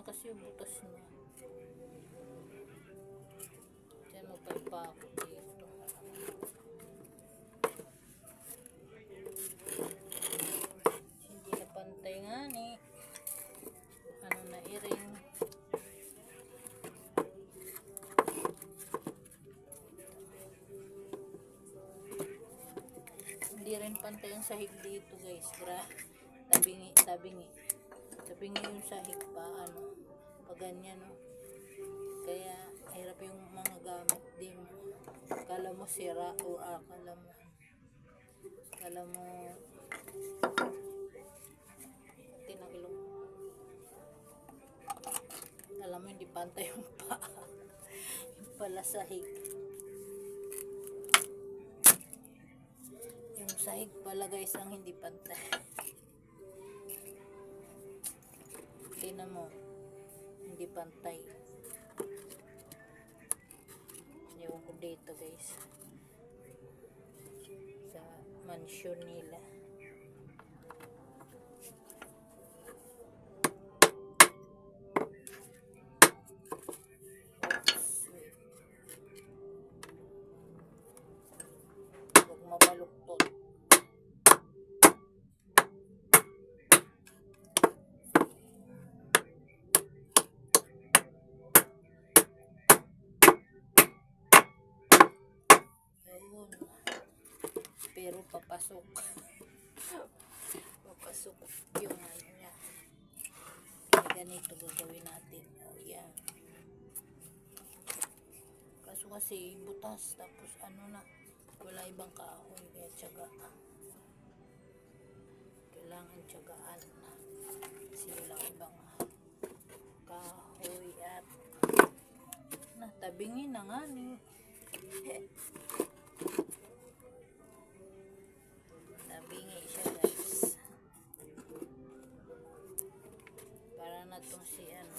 kasi butas niya. Diyan mapalpa ako dito. Hindi na pantay nga ni. Ano na iring. Hindi rin pantay ang sahig dito guys. Tabingi yung sahig pa. Ano. Pag ganyan no. Kaya hirap yung mga gamit din. Kala mo sira o kala mo tinagilong. Alam mo hindi pantay yung paa. Yung pala sahig. Yung sahig pala guys ang hindi pantay. Tingnan mo. Hindi pantay. Ewan ko dito guys. Sa mansion nila. Huwag mabaluktot. Ayun. Pero papasok. Papasok yung ano niya. Ganito gagawin natin. Oh, yan. Kaso kasi butas. Tapos ano na. Wala ibang kahoy. Kaya tiyaga. Kailangan tiyagaan na. Kasi walang ibang kahoy at tabingin na nga ni. Tabingi siya guys. Para na tong si ano.